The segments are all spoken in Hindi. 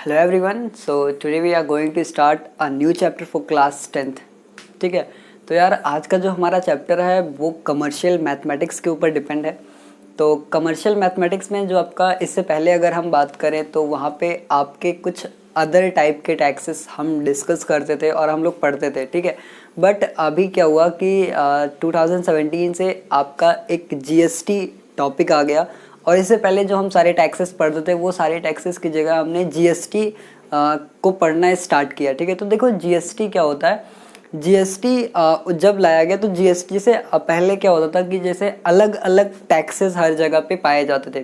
Hello everyone. So today we are going to start a new chapter for class 10th. ठीक है, तो यार आज का जो हमारा चैप्टर है वो कमर्शियल मैथमेटिक्स के ऊपर डिपेंड है। तो कमर्शियल मैथमेटिक्स में जो आपका इससे पहले अगर हम बात करें तो वहाँ पे आपके कुछ अदर टाइप के टैक्सेस हम डिस्कस करते थे और हम लोग पढ़ते थे, ठीक है। बट अभी क्या हुआ कि 2017 से आपका एक जीएसटी टॉपिक आ गया और इससे पहले जो हम सारे टैक्सेस पढ़ते थे वो सारे टैक्सेस की जगह हमने जीएसटी को पढ़ना स्टार्ट किया, ठीक है। तो देखो जीएसटी क्या होता है। जीएसटी जब लाया गया तो जीएसटी से पहले क्या होता था कि जैसे अलग अलग टैक्सेस हर जगह पे पाए जाते थे।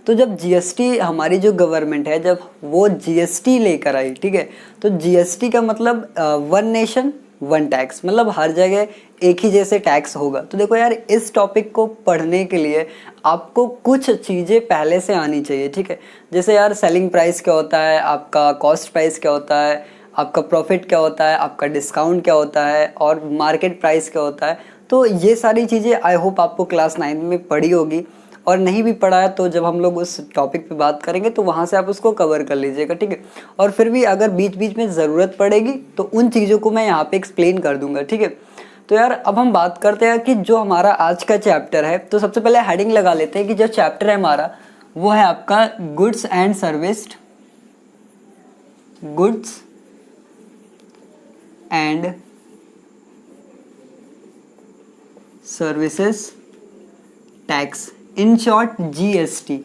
तो जब जीएसटी हमारी जो गवर्नमेंट है जब वो जीएसटी लेकर आई, ठीक है, तो जीएसटी का मतलब वन नेशन वन टैक्स, मतलब हर जगह एक ही जैसे टैक्स होगा। तो देखो यार इस टॉपिक को पढ़ने के लिए आपको कुछ चीज़ें पहले से आनी चाहिए, ठीक है। जैसे यार सेलिंग प्राइस क्या होता है, आपका कॉस्ट प्राइस क्या होता है, आपका प्रॉफिट क्या होता है, आपका डिस्काउंट क्या होता है और मार्केट प्राइस क्या होता है। तो ये सारी चीज़ें आई होप आपको क्लास 9 में पढ़ी होगी, और नहीं भी पढ़ा है तो जब हम लोग उस टॉपिक पे बात करेंगे तो वहाँ से आप उसको कवर कर लीजिएगा, ठीक है। और फिर भी अगर बीच बीच में ज़रूरत पड़ेगी तो उन चीज़ों को मैं यहाँ पे एक्सप्लेन कर दूंगा, ठीक है। तो यार अब हम बात करते हैं कि जो हमारा आज का चैप्टर है, तो सबसे पहले हेडिंग लगा लेते हैं कि जो चैप्टर है हमारा वो है आपका goods and service, goods and services tax, in short GST.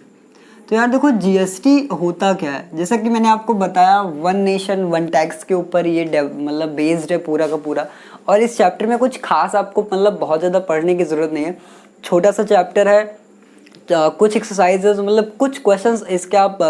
तो यार देखो जीएसटी होता क्या है, जैसा कि मैंने आपको बताया वन नेशन वन टैक्स के ऊपर ये मतलब बेस्ड है पूरा का पूरा। और इस चैप्टर में कुछ खास आपको मतलब बहुत ज़्यादा पढ़ने की ज़रूरत नहीं है, छोटा सा चैप्टर है। कुछ एक्सरसाइजेज मतलब कुछ क्वेश्चंस इसके आप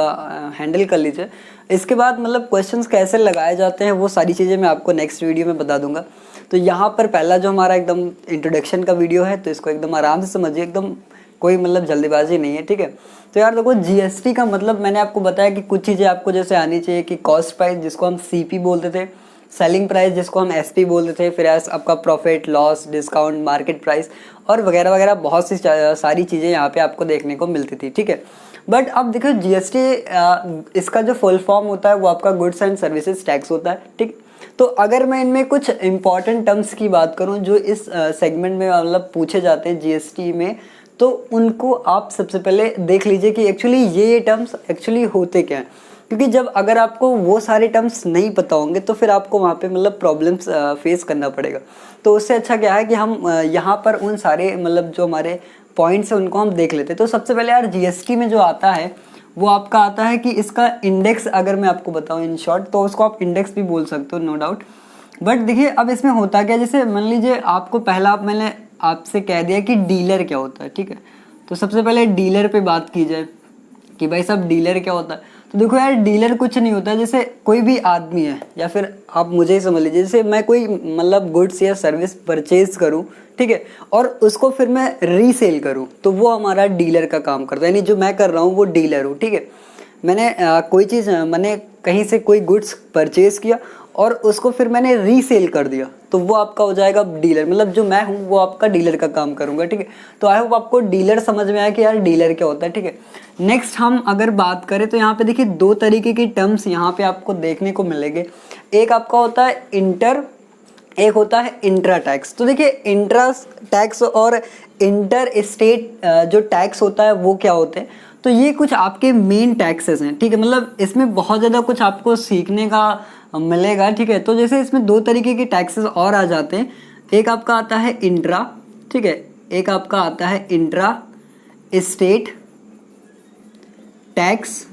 हैंडल कर लीजिए। इसके बाद मतलब क्वेश्चंस कैसे लगाए जाते हैं वो सारी चीज़ें मैं आपको नेक्स्ट वीडियो में बता दूंगा। तो यहाँ पर पहला जो हमारा एकदम इंट्रोडक्शन का वीडियो है तो इसको एकदम आराम से समझिए, एकदम कोई मतलब जल्दीबाजी नहीं है, ठीक है। तो यार देखो जीएसटी का मतलब मैंने आपको बताया कि कुछ चीज़ें आपको जैसे आनी चाहिए कि कॉस्ट प्राइस जिसको हम सीपी बोलते थे, सेलिंग प्राइस जिसको हम एसपी बोलते थे, फिर आपका profit loss discount market price और वगैरह वगैरह बहुत सी सारी चीज़ें यहाँ पे आपको देखने को मिलती थी, ठीक है। बट अब देखो जीएसटी इसका जो फुल फॉर्म होता है वो आपका गुड्स एंड सर्विसेज टैक्स होता है, ठीक। तो अगर मैं इनमें कुछ इंपॉर्टेंट टर्म्स की बात करूं जो इस सेगमेंट में मतलब पूछे जाते हैं जीएसटी में, तो उनको आप सबसे पहले देख लीजिए कि एक्चुअली ये टर्म्स एक्चुअली होते क्या हैं। क्योंकि जब अगर आपको वो सारे टर्म्स नहीं पता होंगे तो फिर आपको वहाँ पे मतलब प्रॉब्लम्स फेस करना पड़ेगा। तो उससे अच्छा क्या है कि हम यहाँ पर उन सारे मतलब जो हमारे पॉइंट्स हैं उनको हम देख लेते हैं। तो सबसे पहले यार जीएसटी में जो आता है वो आपका आता है कि इसका इंडेक्स, अगर मैं आपको बताऊं इन शॉर्ट तो उसको आप इंडेक्स भी बोल सकते हो, नो डाउट। बट देखिए अब इसमें होता क्या, जैसे मान लीजिए आपको पहला मैंने आपसे कह दिया कि डीलर क्या होता है, ठीक है। तो सबसे पहले डीलर पे बात की जाए कि भाई साहब डीलर क्या होता है। तो देखो यार डीलर कुछ नहीं होता, जैसे कोई भी आदमी है या फिर आप मुझे ही समझ लीजिए, जैसे मैं कोई मतलब गुड्स या सर्विस परचेज करूं, ठीक है, और उसको फिर मैं रीसेल करूं तो वो हमारा डीलर का काम करता है। यानी जो मैं कर रहा हूं वो डीलर हूं, ठीक है। मैंने कोई चीज़ मैंने कहीं से कोई गुड्स परचेज किया और उसको फिर मैंने रीसेल कर दिया तो वो आपका हो जाएगा डीलर, मतलब जो मैं हूँ वो आपका डीलर का काम करूँगा, ठीक है। तो आई होप आपको डीलर समझ में आया कि यार डीलर क्या होता है, ठीक है। नेक्स्ट हम अगर बात करें तो यहाँ पे देखिए दो तरीके की टर्म्स यहाँ पे आपको देखने को मिलेंगे। एक आपका होता है इंटर, एक होता है इंट्रा टैक्स। तो देखिए इंट्रा टैक्स और इंटर स्टेट जो टैक्स होता है वो क्या होते हैं, तो ये कुछ आपके मेन टैक्सेस हैं, ठीक है। मतलब इसमें बहुत ज़्यादा कुछ आपको सीखने का मिलेगा, ठीक है। तो जैसे इसमें दो तरीके के टैक्सेस और आ जाते हैं, एक आपका आता है इंट्रा, ठीक है, एक आपका आता है इंट्रा स्टेट टैक्स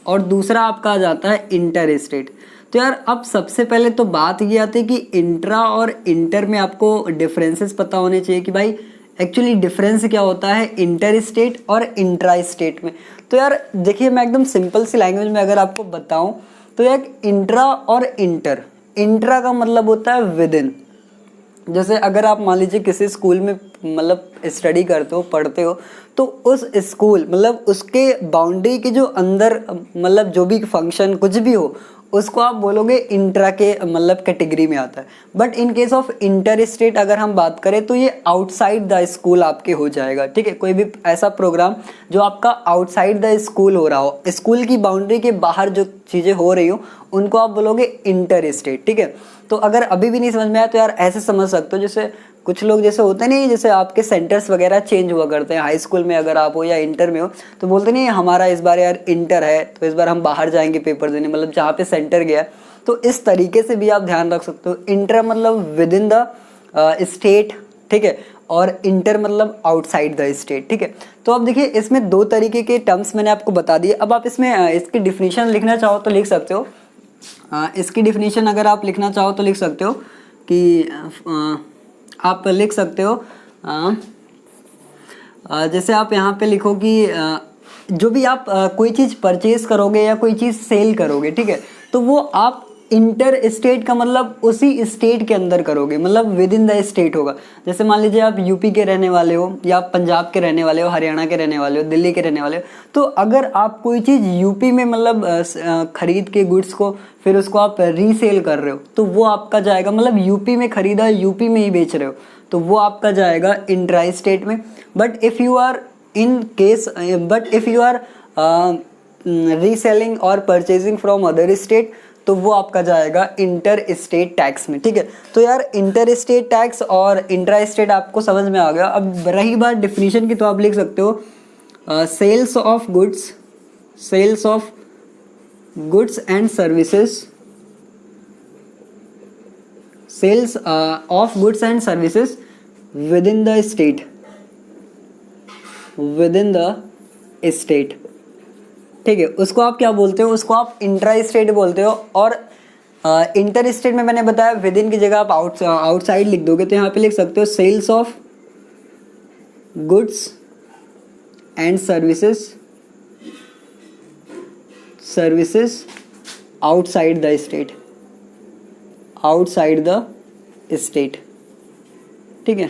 और दूसरा आपका आ जाता है इंटर स्टेट। तो यार अब सबसे पहले तो बात ये आती है कि इंट्रा और इंटर में आपको डिफरेंसेस पता होने चाहिए कि भाई एक्चुअली डिफरेंस क्या होता है इंटर स्टेट और इंट्रा स्टेट में। तो यार देखिए मैं एकदम सिंपल सी लैंग्वेज में अगर आपको बताऊं तो यार इंट्रा और इंटर, इंट्रा का मतलब होता है विद इन। जैसे अगर आप मान लीजिए किसी स्कूल में मतलब स्टडी करते हो, पढ़ते हो, तो उस स्कूल मतलब उसके बाउंड्री के जो अंदर मतलब जो भी फंक्शन कुछ भी हो उसको आप बोलोगे इंट्रा के मतलब कैटेगरी में आता है। But in case of inter state अगर हम बात करें तो ये आउटसाइड द स्कूल आपके हो जाएगा, ठीक है। कोई भी ऐसा प्रोग्राम जो आपका आउटसाइड द स्कूल हो रहा हो, स्कूल की बाउंड्री के बाहर जो चीज़ें हो रही हो उनको आप बोलोगे इंटर स्टेट, ठीक है। तो अगर अभी भी नहीं समझ में आया तो यार ऐसे समझ सकते हो, जैसे कुछ लोग जैसे होते नहीं, जैसे आपके सेंटर्स वगैरह चेंज हुआ करते हैं, हाई स्कूल में अगर आप हो या इंटर में हो तो बोलते नहीं हमारा इस बार यार इंटर है तो इस बार हम बाहर जाएंगे पेपर देने, मतलब जहाँ पे सेंटर गया। तो इस तरीके से भी आप ध्यान रख सकते हो। इंटर मतलब विद इन द स्टेट, ठीक है, और इंटर मतलब आउटसाइड द स्टेट, ठीक है। तो अब देखिए इसमें दो तरीके के टर्म्स मैंने आपको बता दिए। अब आप इसमें इसकी डिफिनीशन लिखना चाहो तो लिख सकते हो। इसकी डिफिनीशन अगर आप लिखना चाहो तो लिख सकते हो कि आप लिख सकते हो जैसे आप यहाँ पे लिखो कि जो भी आप कोई चीज़ परचेज करोगे या कोई चीज़ सेल करोगे, ठीक है, तो वो आप इंटर स्टेट का मतलब उसी स्टेट के अंदर करोगे, मतलब विद इन द स्टेट होगा। जैसे मान लीजिए आप यूपी के रहने वाले हो या आप पंजाब के रहने वाले हो, हरियाणा के रहने वाले हो, दिल्ली के रहने वाले हो, तो अगर आप कोई चीज़ यूपी में मतलब खरीद के गुड्स को फिर उसको आप रीसेल कर रहे हो तो वो आपका जाएगा, मतलब यूपी में खरीदा यूपी में ही बेच रहे हो तो वो आपका जाएगा इंट्रा स्टेट में। But if you are reselling और परचेजिंग फ्रॉम अदर स्टेट तो वो आपका जाएगा इंटर स्टेट टैक्स में, ठीक है। तो यार इंटर स्टेट टैक्स और इंट्रा स्टेट आपको समझ में आ गया। अब रही बात डिफिनीशन की तो आप लिख सकते हो sales of goods and services, sales of goods and services within the state, ठीक है। उसको आप क्या बोलते हो, उसको आप इंट्रा स्टेट बोलते हो। और इंटर स्टेट में मैंने बताया विद इन की जगह आप आउटसाइड लिख दोगे तो यहाँ पे लिख सकते हो sales of goods and services outside the state, ठीक है,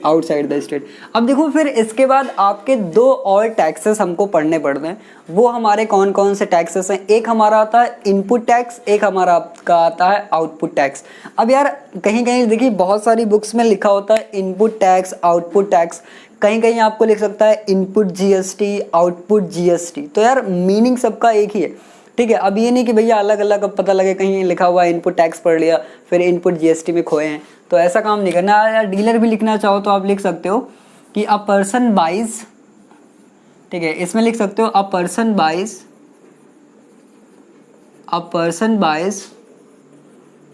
आउटसाइड द स्टेट। अब देखो फिर इसके बाद आपके दो और टैक्सेस हमको पढ़ने पड़ते हैं। वो हमारे कौन कौन से टैक्सेस हैं, एक हमारा आता है इनपुट टैक्स, एक हमारा आपका आता है आउटपुट टैक्स। अब यार कहीं कहीं देखिए बहुत सारी बुक्स में लिखा होता है इनपुट टैक्स, आउटपुट टैक्स, कहीं कहीं आपको लिख सकता है इनपुट जीएसटी, आउटपुट जीएसटी। तो यार मीनिंग सबका एक ही है, ठीक है। अब ये नहीं कि भैया अलग अलग अब पता लगे कहीं लिखा हुआ इनपुट टैक्स पढ़ लिया फिर इनपुट जीएसटी में खोए हैं, तो ऐसा काम नहीं करना। या डीलर भी लिखना चाहो तो आप लिख सकते हो कि अ पर्सन बाइज, ठीक है, इसमें लिख सकते हो a person buys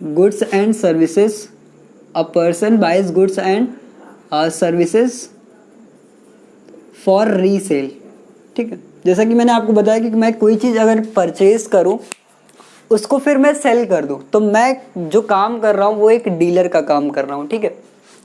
goods and services, a person buys goods and services for resale, ठीक है। जैसा कि मैंने आपको बताया कि मैं कोई चीज़ अगर परचेज करूं उसको फिर मैं सेल कर दूं तो मैं जो काम कर रहा हूं वो एक डीलर का काम कर रहा हूं, ठीक है।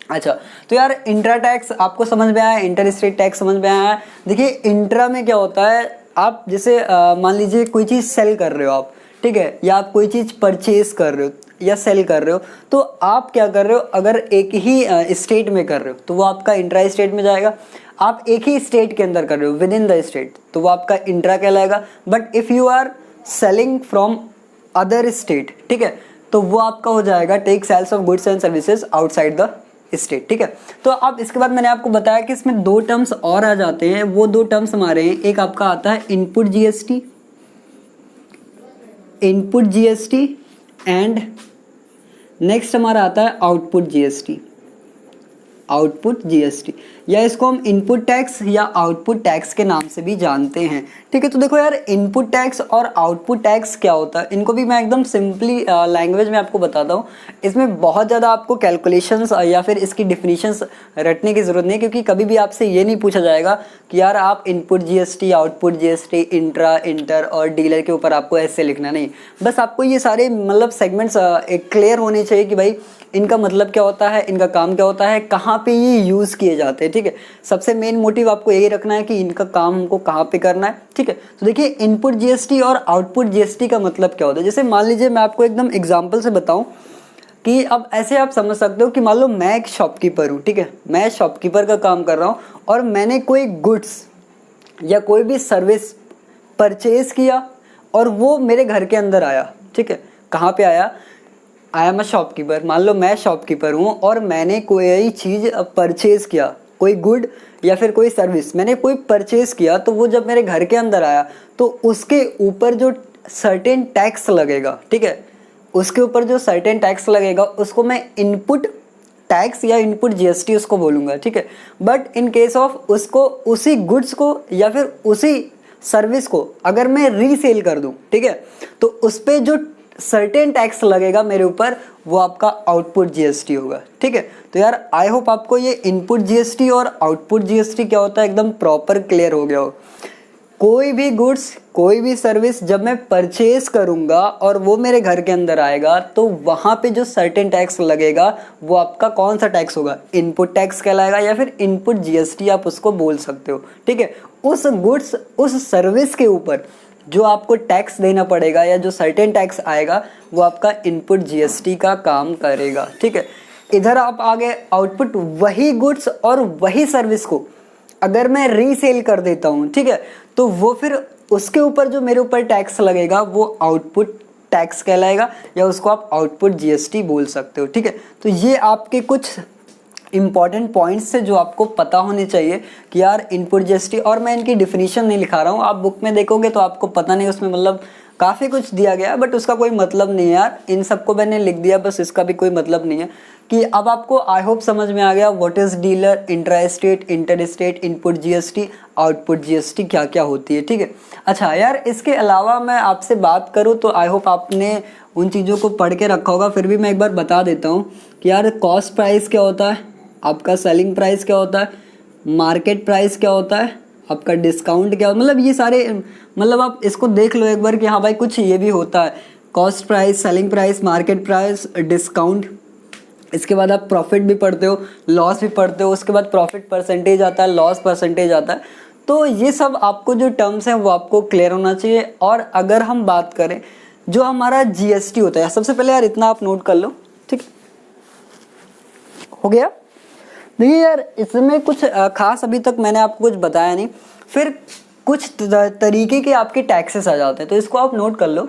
अच्छा तो यार इंट्रा टैक्स आपको समझ में आया, इंटर स्टेट टैक्स समझ में आया। देखिए इंट्रा में क्या होता है, आप जैसे मान लीजिए कोई चीज़ सेल कर रहे हो आप, ठीक है, या आप कोई चीज़ परचेज कर रहे हो या सेल कर रहे हो तो आप क्या कर रहे हो, अगर एक ही स्टेट में कर रहे हो तो वो आपका इंट्रा स्टेट में जाएगा। आप एक ही स्टेट के अंदर कर रहे हो विद इन द स्टेट तो वो आपका इंट्रा कहलाएगा। But if you are selling from other state, ठीक है, तो वो आपका हो जाएगा take sales of goods and services outside the state, ठीक है। तो अब इसके बाद मैंने आपको बताया कि इसमें दो टर्म्स और आ जाते हैं, वो दो टर्म्स हमारे हैं। एक आपका आता है इनपुट जीएसटी एंड नेक्स्ट हमारा आता है आउटपुट जीएसटी, या इसको हम इनपुट टैक्स या आउटपुट टैक्स के नाम से भी जानते हैं, ठीक है। तो देखो यार इनपुट टैक्स और आउटपुट टैक्स क्या होता है, इनको भी मैं एकदम सिंपली लैंग्वेज में आपको बताता हूँ। इसमें बहुत ज़्यादा आपको कैलकुलेशंस या फिर इसकी डिफिनीशंस रटने की ज़रूरत नहीं है, क्योंकि कभी भी आपसे ये नहीं पूछा जाएगा कि यार आप input GST, output GST, intra, inter और डीलर के ऊपर आपको ऐसे लिखना नहीं। बस आपको ये सारे मतलब सेगमेंट्स एक क्लियर होने चाहिए कि भाई इनका मतलब क्या होता है, इनका काम क्या होता है, कहाँ पे ये यूज़ किए जाते हैं, ठीक है। सबसे मेन मोटिव आपको यही रखना है कि इनका काम हमको कहाँ पे करना है, ठीक है। तो देखिए इनपुट जीएसटी और आउटपुट जीएसटी का मतलब क्या होता है। जैसे मान लीजिए मैं आपको एकदम एग्जांपल से बताऊं कि अब ऐसे आप समझ सकते हो कि मान लो मैं एक शॉपकीपर हूँ, ठीक है, मैं शॉपकीपर का काम कर रहा हूँ और मैंने कोई गुड्स या कोई भी सर्विस परचेज किया और वो मेरे घर के अंदर आया, ठीक है, कहाँ पे आया, आई एम अ शॉपकीपर, मान लो मैं शॉपकीपर हूँ और मैंने कोई चीज़ परचेज किया, कोई गुड या फिर कोई सर्विस मैंने कोई परचेज किया, तो वो जब मेरे घर के अंदर आया तो उसके ऊपर जो सर्टेन टैक्स लगेगा, ठीक है, उसके ऊपर जो सर्टेन टैक्स लगेगा उसको मैं इनपुट टैक्स या इनपुट जीएसटी उसको बोलूँगा, ठीक है। बट इन केस ऑफ उसको उसी गुड्स को या फिर उसी सर्विस को अगर मैं रीसेल कर दूँ, ठीक है, तो उस पर जो सर्टेन टैक्स लगेगा मेरे ऊपर वो आपका आउटपुट जीएसटी होगा, ठीक है। तो यार आई होप आपको ये इनपुट जीएसटी और आउटपुट जीएसटी क्या होता है एकदम प्रॉपर क्लियर हो गया हो। कोई भी गुड्स कोई भी सर्विस जब मैं परचेज करूंगा और वो मेरे घर के अंदर आएगा तो वहाँ पे जो सर्टेन टैक्स लगेगा वो आपका कौन सा टैक्स होगा, इनपुट टैक्स कहलाएगा या फिर इनपुट जीएसटी आप उसको बोल सकते हो, ठीक है। उस गुड्स उस सर्विस के ऊपर जो आपको टैक्स देना पड़ेगा या जो सर्टेन टैक्स आएगा वो आपका इनपुट जीएसटी का काम करेगा, ठीक है। इधर आप आगे आउटपुट वही गुड्स और वही सर्विस को अगर मैं रीसेल कर देता हूँ, ठीक है, तो वो फिर उसके ऊपर जो मेरे ऊपर टैक्स लगेगा वो आउटपुट टैक्स कहलाएगा या उसको आप आउटपुट जीएसटी बोल सकते हो, ठीक है। तो ये आपके कुछ इंपॉर्टेंट पॉइंट्स है जो आपको पता होने चाहिए कि यार इनपुट जीएसटी, और मैं इनकी डिफिनीशन नहीं लिखा रहा हूँ, आप बुक में देखोगे तो आपको पता नहीं, उसमें मतलब काफ़ी कुछ दिया गया बट उसका कोई मतलब नहीं है यार, इन सबको मैंने लिख दिया बस, इसका भी कोई मतलब नहीं है। कि अब आपको आई होप समझ में आ गया what is dealer, intra state, inter state, input GST, output GST क्या क्या होती है, ठीक है। अच्छा यार इसके अलावा मैं आपसे बात करूँ तो आई होप आपने उन चीज़ों को पढ़ के रखा होगा, फिर भी मैं एक बार बता देता हूँ कि यार कॉस्ट प्राइस क्या होता है, आपका सेलिंग प्राइस क्या होता है, मार्केट प्राइस क्या होता है, आपका डिस्काउंट क्या, मतलब ये सारे, मतलब आप इसको देख लो एक बार कि हाँ भाई कुछ ये भी होता है, cost price, selling price, market price, discount. इसके बाद आप प्रॉफिट भी पढ़ते हो, लॉस भी पढ़ते हो, उसके बाद प्रॉफिट परसेंटेज आता है, लॉस परसेंटेज आता है। तो ये सब आपको जो टर्म्स हैं वो आपको क्लियर होना चाहिए। और अगर हम बात करें जो हमारा जीएसटी होता है, सबसे पहले यार इतना आप नोट कर लो, ठीक हो गया। देखिए यार इसमें कुछ खास अभी तक मैंने आपको कुछ बताया नहीं, फिर कुछ तरीके के आपके टैक्सेस आ जाते हैं, तो इसको आप नोट कर लो,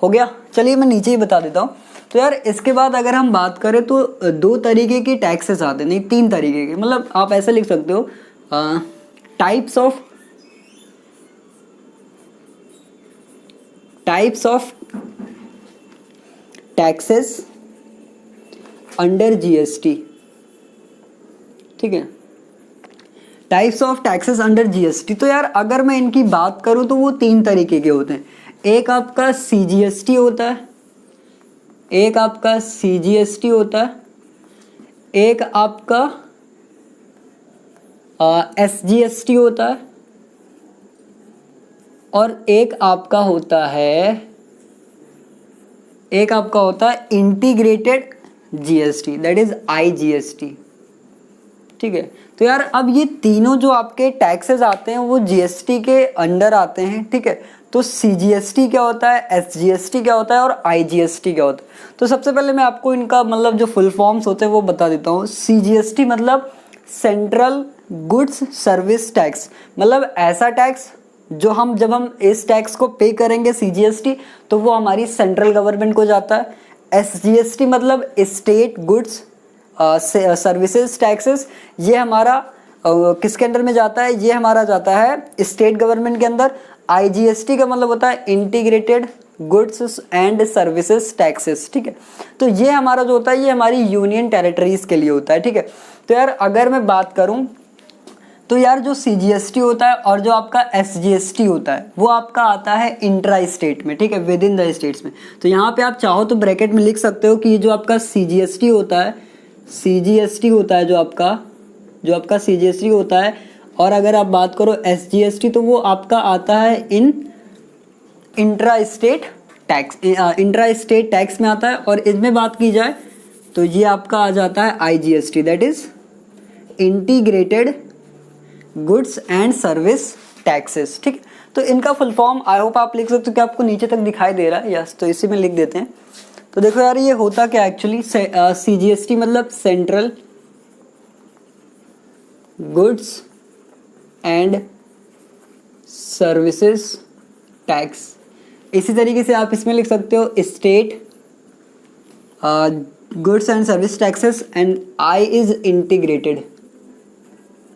हो गया। चलिए मैं नीचे ही बता देता हूँ। तो यार इसके बाद अगर हम बात करें तो दो तरीके के टैक्सेस आते हैं, नहीं तीन तरीके के, मतलब आप ऐसे लिख सकते हो types of taxes under GST, ठीक है, types of taxes under GST. तो यार अगर मैं इनकी बात करूं तो वो तीन तरीके के होते हैं। एक आपका सीजीएसटी होता है, एक आपका सीजीएसटी होता है, एक आपका एसजीएसटी होता है, और एक आपका होता है integrated GST, that is IGST, ठीक है। तो यार अब ये तीनों जो आपके टैक्सेस आते हैं वो जीएसटी के अंडर आते हैं, ठीक है। तो सीजीएसटी क्या होता है, एसजीएसटी क्या होता है और आईजीएसटी क्या होता है। तो सबसे पहले मैं आपको इनका मतलब जो फुल फॉर्म्स होते हैं वो बता देता हूँ। सीजीएसटी मतलब सेंट्रल गुड्स सर्विस टैक्स, मतलब ऐसा टैक्स जो जब हम इस टैक्स को पे करेंगे सीजीएसटी तो वो हमारी सेंट्रल गवर्नमेंट को जाता है। एसजीएसटी मतलब स्टेट गुड्स सर्विसेज टैक्सेस, ये हमारा किसके अंडर में जाता है, ये हमारा जाता है स्टेट गवर्नमेंट के अंदर। आईजीएसटी का मतलब होता है integrated goods and services taxes, ठीक है। तो ये हमारा जो होता है ये हमारी यूनियन टेरिटरीज के लिए होता है, ठीक है। तो यार अगर मैं बात करूं तो यार जो सीजीएसटी होता है और जो आपका एसजीएसटी होता है वो आपका आता है इंट्रा स्टेट में, ठीक है, विद इन द स्टेट्स में। तो यहाँ पे आप चाहो तो ब्रैकेट में लिख सकते हो कि ये जो आपका सीजीएसटी होता है, सीजीएसटी होता है जो आपका सीजीएसटी होता है, और अगर आप बात करो एसजीएसटी तो वो आपका आता है इन इंट्रा स्टेट टैक्स में आता है। और इसमें बात की जाए तो ये आपका आ जाता है IGST, that is integrated goods and service taxes, ठीक है। तो इनका फुल फॉर्म आई होप आप लिख सकते हो कि आपको नीचे तक दिखाई दे रहा है, यस, तो इसी में लिख देते हैं। तो देखो यार ये होता क्या एक्चुअली, CGST मतलब central goods and services tax. इसी तरीके से आप इसमें लिख सकते हो state goods and service taxes and I is integrated.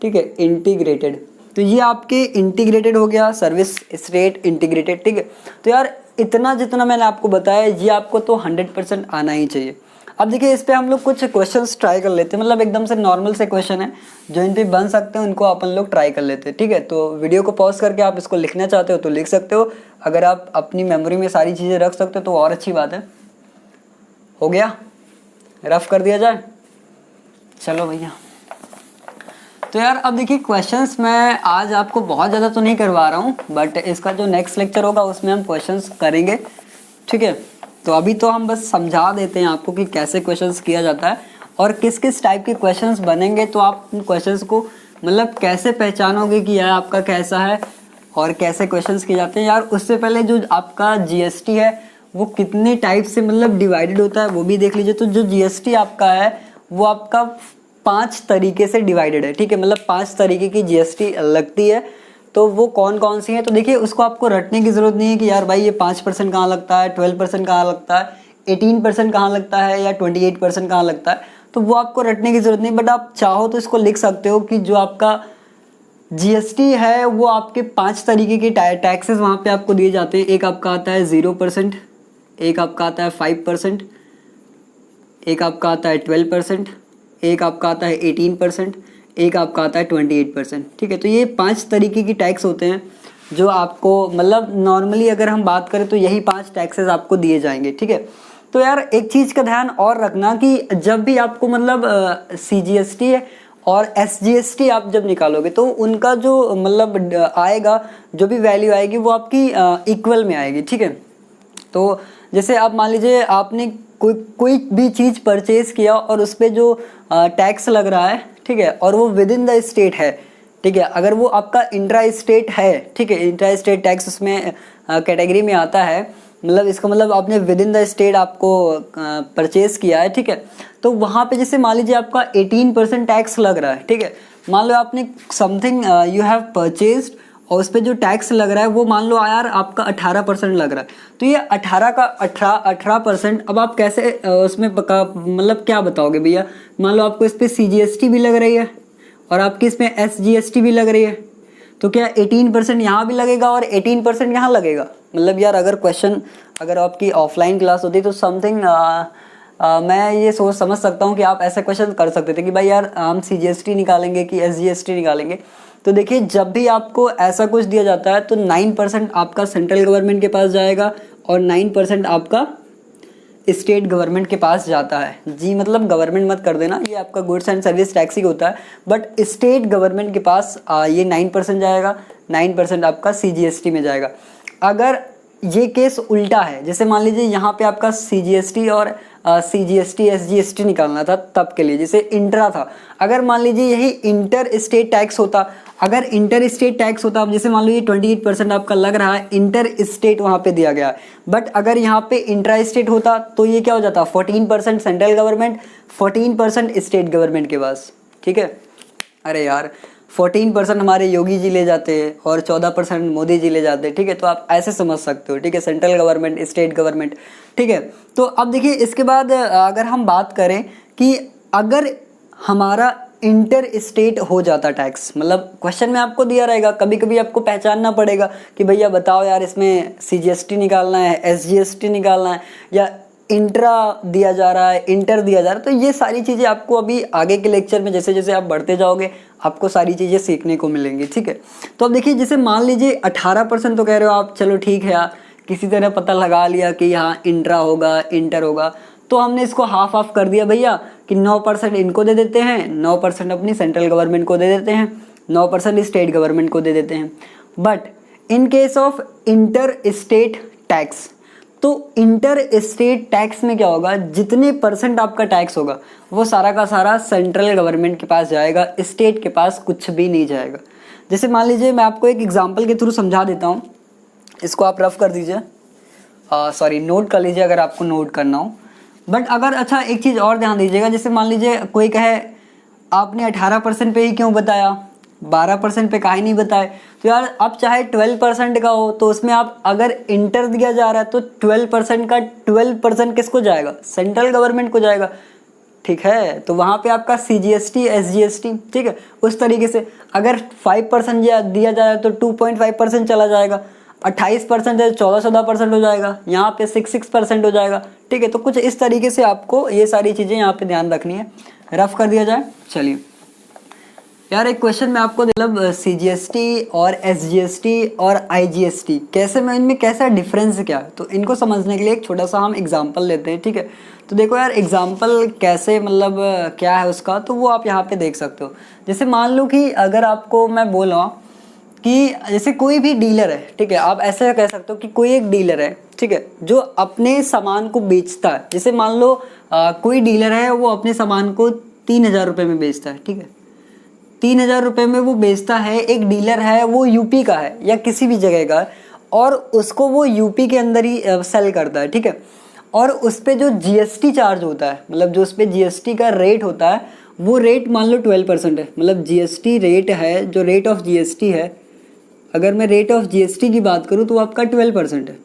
ठीक है, इंटीग्रेटेड, तो ये आपके इंटीग्रेटेड हो गया, सर्विस स्टेट इंटीग्रेटेड। ठीक है, तो यार इतना जितना मैंने आपको बताया ये आपको तो 100% आना ही चाहिए। अब देखिए इस पे हम लोग कुछ क्वेश्चंस ट्राई कर लेते हैं, मतलब एकदम से नॉर्मल से क्वेश्चन है जो इन पे बन सकते हैं, उनको अपन लोग ट्राई कर लेते हैं। ठीक है, तो वीडियो को पॉज करके आप इसको लिखना चाहते हो तो लिख सकते हो, अगर आप अपनी मेमोरी में सारी चीज़ें रख सकते हो तो और अच्छी बात है। हो गया, रफ कर दिया जाए, चलो भैया। तो यार अब देखिए क्वेश्चंस मैं आज आपको बहुत ज़्यादा तो नहीं करवा रहा हूँ, बट इसका जो नेक्स्ट लेक्चर होगा उसमें हम क्वेश्चंस करेंगे। ठीक है, तो अभी तो हम बस समझा देते हैं आपको कि कैसे क्वेश्चंस किया जाता है और किस किस टाइप के क्वेश्चंस बनेंगे, तो आप उन क्वेश्चंस को मतलब कैसे पहचानोगे कि यह आपका कैसा है और कैसे क्वेश्चंस किए जाते हैं। यार उससे पहले जो आपका GST है वो कितने टाइप से मतलब डिवाइडेड होता है वो भी देख लीजिए। तो जो GST आपका है वो आपका 5 तरीके से डिवाइडेड है। ठीक है, मतलब 5 तरीके की GST लगती है, तो वो कौन कौन सी है। तो देखिए उसको आपको रटने की ज़रूरत नहीं है कि यार भाई ये 5% कहाँ लगता है, 12% कहाँ लगता है, 18% कहाँ लगता है या 28% कहाँ लगता है, तो वो आपको रटने की ज़रूरत नहीं। बट आप चाहो तो इसको लिख सकते हो कि जो आपका GST है वो आपके 5 तरीके के टैक्सेस वहाँ पे आपको दिए जाते हैं। एक आपका आता है 0%, एक आपका आता है 5%, एक आपका आता है 12%, एक आपका आता है 18%, एक आपका आता है 28%। ठीक है, तो ये 5 तरीके की टैक्स होते हैं जो आपको मतलब नॉर्मली अगर हम बात करें तो यही 5 टैक्सेस आपको दिए जाएंगे। ठीक है, तो यार एक चीज़ का ध्यान और रखना कि जब भी आपको मतलब CGST और SGST आप जब निकालोगे तो उनका जो मतलब आएगा, जो भी वैल्यू आएगी वो आपकी इक्वल में आएगी। ठीक है, तो जैसे आप मान लीजिए आपने कोई भी चीज़ परचेज किया और उस पर जो टैक्स लग रहा है, ठीक है, और वो विद इन द स्टेट है। ठीक है, अगर वो आपका इंट्रा स्टेट है, ठीक है, इंट्रा स्टेट टैक्स उसमें कैटेगरी में आता है, मतलब इसका मतलब आपने विद इन द स्टेट आपको परचेज किया है। ठीक है, तो वहाँ पे जैसे मान लीजिए आपका 18% टैक्स लग रहा है। ठीक है, मान लो आपने समथिंग यू हैव परचेज्ड और उस पर जो टैक्स लग रहा है वो मान लो यार आपका 18% लग रहा है, तो ये 18% अब आप कैसे उसमें मतलब क्या बताओगे भैया। मान लो आपको इस पर CGST भी लग रही है और आपकी इसमें SGST भी लग रही है, तो क्या 18% यहाँ भी लगेगा और 18% यहाँ लगेगा। मतलब यार अगर आपकी ऑफलाइन क्लास होती तो समथिंग मैं ये सोच समझ सकता हूँ कि आप ऐसे क्वेश्चन कर सकते थे कि भाई यार हम CGST निकालेंगे कि SGST निकालेंगे। तो देखिए जब भी आपको ऐसा कुछ दिया जाता है तो 9% आपका सेंट्रल गवर्नमेंट के पास जाएगा और 9% आपका स्टेट गवर्नमेंट के पास जाता है। जी मतलब गवर्नमेंट मत कर देना, ये आपका गुड्स एंड सर्विस टैक्स ही होता है, बट स्टेट गवर्नमेंट के पास ये 9% जाएगा, 9% आपका CGST में जाएगा। अगर ये केस उल्टा है, जैसे मान लीजिए यहाँ पे आपका CGST और CGST SGST निकालना था तब के लिए, जैसे इंट्रा था, अगर मान लीजिए यही इंटर स्टेट टैक्स होता, अगर इंटर स्टेट टैक्स होता, अब जैसे मान लो ये 28% आपका लग रहा है, इंटर स्टेट वहाँ पे दिया गया है, बट अगर यहाँ पे इंट्रा स्टेट होता तो ये क्या हो जाता, 14% सेंट्रल गवर्नमेंट, 14% स्टेट गवर्नमेंट के पास। ठीक है, अरे यार 14% हमारे योगी जी ले जाते हैं और 14% मोदी जी ले जाते हैं। ठीक है, तो आप ऐसे समझ सकते हो। ठीक है, सेंट्रल गवर्नमेंट, स्टेट गवर्नमेंट। ठीक है, तो अब देखिए इसके बाद अगर हम बात करें कि अगर हमारा इंटर स्टेट हो जाता टैक्स, मतलब क्वेश्चन में आपको दिया रहेगा, कभी कभी आपको पहचानना पड़ेगा कि भैया बताओ यार इसमें CGST निकालना है, SGST निकालना है या इंट्रा दिया जा रहा है, इंटर दिया जा रहा है। तो ये सारी चीज़ें आपको अभी आगे के लेक्चर में जैसे जैसे आप बढ़ते जाओगे आपको सारी चीज़ें सीखने को मिलेंगी। ठीक है, तो अब देखिए जैसे मान लीजिए 18% तो कह रहे हो आप, चलो ठीक है यार, किसी तरह पता लगा लिया कि यहाँ इंट्रा होगा, इंटर होगा, तो हमने इसको हाफ ऑफ कर दिया भैया कि 9% इनको दे देते हैं, 9% अपनी सेंट्रल गवर्नमेंट को दे देते हैं, 9% स्टेट गवर्नमेंट को दे देते हैं। But in case of inter state tax, तो इंटर स्टेट टैक्स में क्या होगा, जितने % आपका टैक्स होगा वो सारा का सारा सेंट्रल गवर्नमेंट के पास जाएगा, स्टेट के पास कुछ भी नहीं जाएगा। जैसे मान लीजिए मैं आपको एक एग्जांपल के थ्रू समझा देता हूँ, इसको आप रफ कर दीजिए, सॉरी नोट कर लीजिए अगर आपको नोट करना हो। बट अगर अच्छा एक चीज़ और ध्यान दीजिएगा, जैसे मान लीजिए कोई कहे आपने 18% पे ही क्यों बताया, 12% पे काहे नहीं बताए, तो यार अब चाहे 12% का हो तो उसमें आप अगर इंटर दिया जा रहा है तो 12% का 12% किसको जाएगा, सेंट्रल गवर्नमेंट को जाएगा, ठीक है। तो वहाँ पे आपका CGST SGST, ठीक है। उस तरीके से अगर 5% दिया जा रहा है तो 2.5% चला जाएगा, 28% है 14% हो जाएगा, यहाँ पे 6% हो जाएगा, ठीक है। तो कुछ इस तरीके से आपको ये सारी चीज़ें यहाँ पे ध्यान रखनी है। रफ कर दिया जाए। चलिए यार एक क्वेश्चन में आपको मतलब CGST और SGST और IGST कैसे, मैं इनमें कैसा डिफरेंस क्या है, तो इनको समझने के लिए एक छोटा सा हम एग्जांपल लेते हैं, ठीक है। तो देखो यार एग्जांपल कैसे मतलब क्या है उसका, तो वो आप यहाँ पे देख सकते हो। जैसे मान लो कि अगर आपको मैं बोल रहा हूँ कि जैसे कोई भी डीलर है, ठीक है, आप ऐसे कह सकते हो कि कोई एक डीलर है, ठीक है, जो अपने सामान को बेचता है। जैसे मान लो कोई डीलर है, वो अपने सामान को 3,000 रुपये में बेचता है, ठीक है, 3,000 रुपये में वो बेचता है। एक डीलर है, वो यूपी का है या किसी भी जगह का है, और उसको वो यूपी के अंदर ही सेल करता है, ठीक है। और उस पर जो GST चार्ज होता है, मतलब जो उस पर GST का रेट होता है, वो रेट मान लो 12% है। मतलब GST रेट है, जो रेट ऑफ GST है, अगर मैं रेट ऑफ GST की बात करूँ तो आपका 12% है।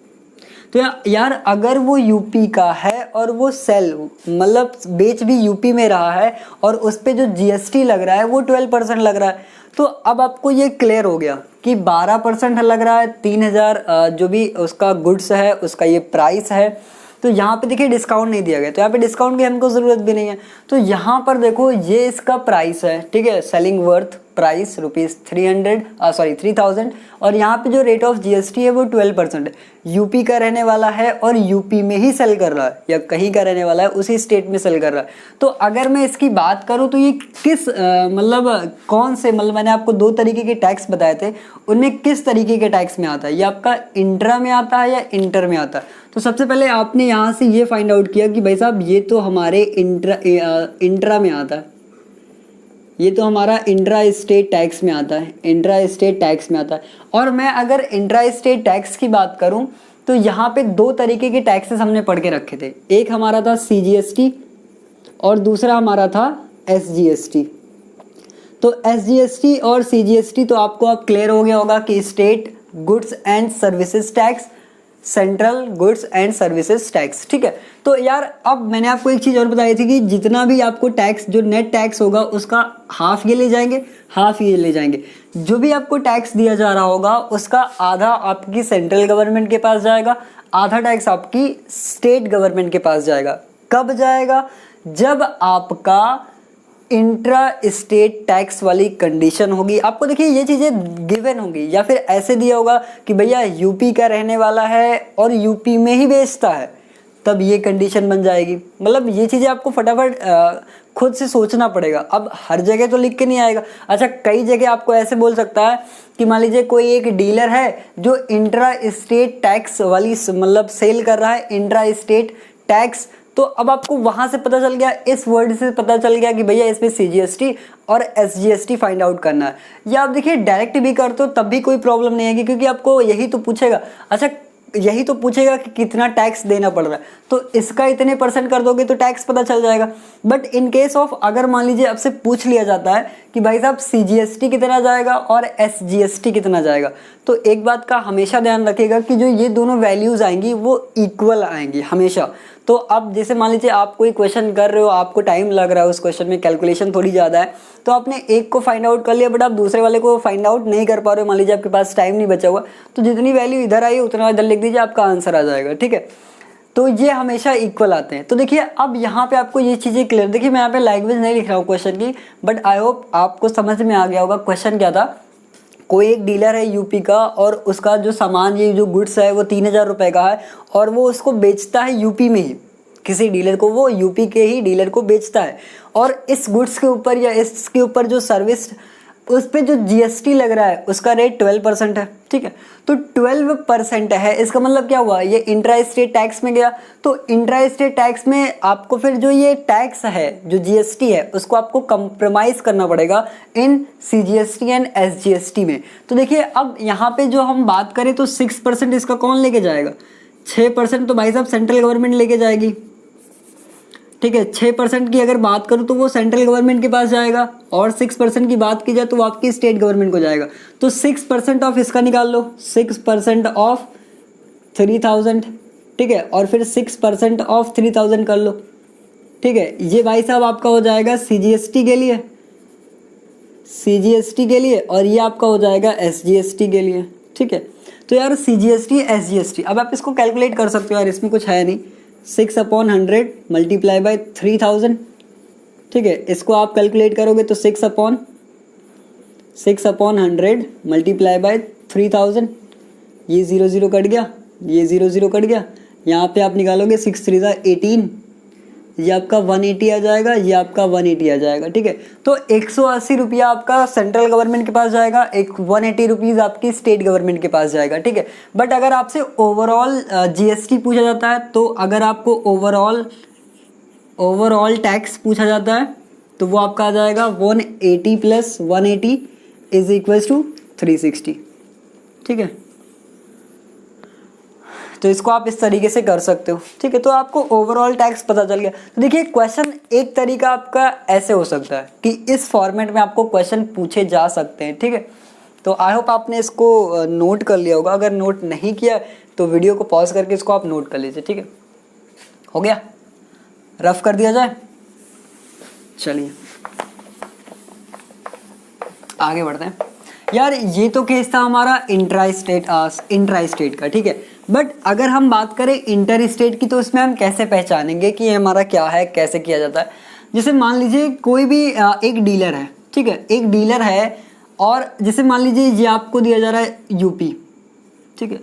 तो यार अगर वो यूपी का है और वो सेल मतलब बेच भी यूपी में रहा है और उस पर जो GST लग रहा है वो 12% लग रहा है, तो अब आपको ये क्लियर हो गया कि 12% लग रहा है, 3,000 जो भी उसका गुड्स है उसका ये प्राइस है। तो यहाँ पे देखिए डिस्काउंट नहीं दिया गया, तो यहाँ पे डिस्काउंट की हमको ज़रूरत भी नहीं है। तो यहाँ पर देखो ये इसका प्राइस है, ठीक है, सेलिंग वर्थ प्राइस ₹3,000, और यहाँ पे जो रेट ऑफ GST है वो 12% है। यूपी का रहने वाला है और यूपी में ही सेल कर रहा है, या कहीं का रहने वाला है उसी स्टेट में सेल कर रहा है। तो अगर मैं इसकी बात करूँ तो ये किस मतलब कौन से, मतलब मैंने आपको 2 तरीके के टैक्स बताए थे, उनमें किस तरीके के टैक्स में आता है, ये आपका इंट्रा में आता है या इंटर में आता है। तो सबसे पहले आपने यहाँ से ये फाइंड आउट किया कि भाई साहब ये तो हमारे इंट्रा में आता है, ये तो हमारा इंट्रा स्टेट टैक्स में आता है, इंट्रा स्टेट टैक्स में आता है। और मैं अगर इंट्रा स्टेट टैक्स की बात करूं तो यहाँ पे 2 तरीके के टैक्सेस हमने पढ़ के रखे थे, एक हमारा था CGST और दूसरा हमारा था SGST। तो SGST और CGST तो आपको अब क्लियर हो गया होगा कि state goods and services tax, central goods and services tax, ठीक है। तो यार अब मैंने आपको एक चीज़ और बताई थी कि जितना भी आपको टैक्स, जो नेट टैक्स होगा उसका हाफ ये ले जाएंगे, हाफ ये ले जाएंगे। जो भी आपको टैक्स दिया जा रहा होगा उसका आधा आपकी सेंट्रल गवर्नमेंट के पास जाएगा, आधा टैक्स आपकी स्टेट गवर्नमेंट के पास जाएगा। कब जाएगा? जब आपका इंट्रा स्टेट टैक्स वाली कंडीशन होगी। आपको देखिए ये चीज़ें गिवन होंगी, या फिर ऐसे दिया होगा कि भैया यूपी का रहने वाला है और यूपी में ही बेचता है, तब ये कंडीशन बन जाएगी। मतलब ये चीज़ें आपको फटाफट खुद से सोचना पड़ेगा। अब हर जगह तो लिख के नहीं आएगा। अच्छा कई जगह आपको ऐसे बोल सकता है कि मान लीजिए कोई एक डीलर है जो इंट्रा स्टेट टैक्स वाली मतलब सेल कर रहा है, इंट्रा स्टेट टैक्स। तो अब आपको वहां से पता चल गया, इस वर्ड से पता चल गया कि भैया इसमें CGST और SGST फाइंड आउट करना है। या आप देखिए डायरेक्ट भी करते हो तब भी कोई प्रॉब्लम नहीं है, क्योंकि आपको यही तो पूछेगा। अच्छा यही तो पूछेगा कि कितना टैक्स देना पड़ रहा है, तो इसका इतने % कर दोगे तो टैक्स पता चल जाएगा। बट इन केस ऑफ अगर मान लीजिए आपसे पूछ लिया जाता है कि भाई साहब CGST कितना जाएगा और SGST कितना जाएगा, तो एक बात का हमेशा ध्यान रखिएगा कि जो ये दोनों वैल्यूज आएंगी वो इक्वल आएंगी हमेशा। तो अब जैसे मान लीजिए आप कोई क्वेश्चन कर रहे हो, आपको टाइम लग रहा है उस क्वेश्चन में, कैलकुलेशन थोड़ी ज़्यादा है, तो आपने एक को फाइंड आउट कर लिया बट आप दूसरे वाले को फाइंड आउट नहीं कर पा रहे हो, मान लीजिए आपके पास टाइम नहीं बचा हुआ, तो जितनी वैल्यू इधर आई उतना इधर लिख दीजिए, आपका आंसर आ जाएगा, ठीक है। तो ये हमेशा इक्वल आते हैं। तो देखिए अब यहाँ पे आपको ये चीज़ें क्लियर, देखिए मैं यहाँ पे लैंग्वेज नहीं लिख रहा हूँ क्वेश्चन की, बट आई होप आपको समझ में आ गया होगा क्वेश्चन क्या था। कोई एक डीलर है यूपी का और उसका जो सामान, ये जो गुड्स है वो 3,000 रुपये का है और वो उसको बेचता है यूपी में ही, किसी डीलर को, वो यूपी के ही डीलर को बेचता है। और इस गुड्स के ऊपर या इसके ऊपर जो सर्विस, उस पर जो GST लग रहा है उसका रेट 12% है, ठीक है। तो 12% है, इसका मतलब क्या हुआ, ये इंट्रा स्टेट टैक्स में गया। तो इंट्रा स्टेट टैक्स में आपको फिर जो ये टैक्स है, जो GST है, उसको आपको कंप्रोमाइज़ करना पड़ेगा इन CGST एंड SGST में। तो देखिए अब यहाँ पे जो हम बात करें तो 6% इसका कौन लेके जाएगा, 6% तो भाई साहब सेंट्रल गवर्नमेंट लेके जाएगी, ठीक है। 6% की अगर बात करूँ तो वो सेंट्रल गवर्नमेंट के पास जाएगा, और 6% की बात की जाए तो वो आपकी स्टेट गवर्नमेंट को जाएगा। तो 6% ऑफ इसका निकाल लो, 6% ऑफ 3000, ठीक है, और फिर 6% ऑफ 3000 कर लो, ठीक है। ये भाई साहब आपका हो जाएगा CGST के लिए, CGST के लिए, और ये आपका हो जाएगा SGST के लिए, ठीक है। तो यार CGST SGST अब आप इसको कैलकुलेट कर सकते हो यार, इसमें कुछ है नहीं। 6/100 मल्टीप्लाई बाय 3000, ठीक है। इसको आप कैलकुलेट करोगे तो 6/100 मल्टीप्लाई बाय 3000, ये 0 0 कट गया, ये 0 0 कट गया। यहाँ पे आप निकालोगे 6 3 18, ये आपका 180 आ जाएगा, ये आपका 180 आ जाएगा, ठीक है। तो 180 रुपया आपका सेंट्रल गवर्नमेंट के पास जाएगा, एक 180 रुपीज़ आपकी स्टेट गवर्नमेंट के पास जाएगा, ठीक है। बट अगर आपसे ओवरऑल GST पूछा जाता है, तो अगर आपको ओवरऑल टैक्स पूछा जाता है तो वो आपका आ जाएगा 180 + 180 = 360, ठीक है। तो इसको आप इस तरीके से कर सकते हो, ठीक है। तो आपको ओवरऑल टैक्स पता चल गया। तो देखिए क्वेश्चन एक तरीका आपका ऐसे हो सकता है कि इस फॉर्मेट में आपको क्वेश्चन पूछे जा सकते हैं, ठीक है। तो आई होप आपने इसको नोट कर लिया होगा। अगर नोट नहीं किया तो वीडियो को पॉज करके इसको आप नोट कर लीजिए, ठीक है। हो गया, रफ कर दिया जाए। चलिए आगे बढ़ते हैं। यार ये तो केस था हमारा इंट्रा स्टेट का, ठीक है। बट अगर हम बात करें इंटर स्टेट की, तो इसमें हम कैसे पहचानेंगे कि ये हमारा क्या है, कैसे किया जाता है। जैसे मान लीजिए कोई भी एक डीलर है, ठीक है, एक डीलर है, और जैसे मान लीजिए ये आपको दिया जा रहा है यूपी, ठीक है।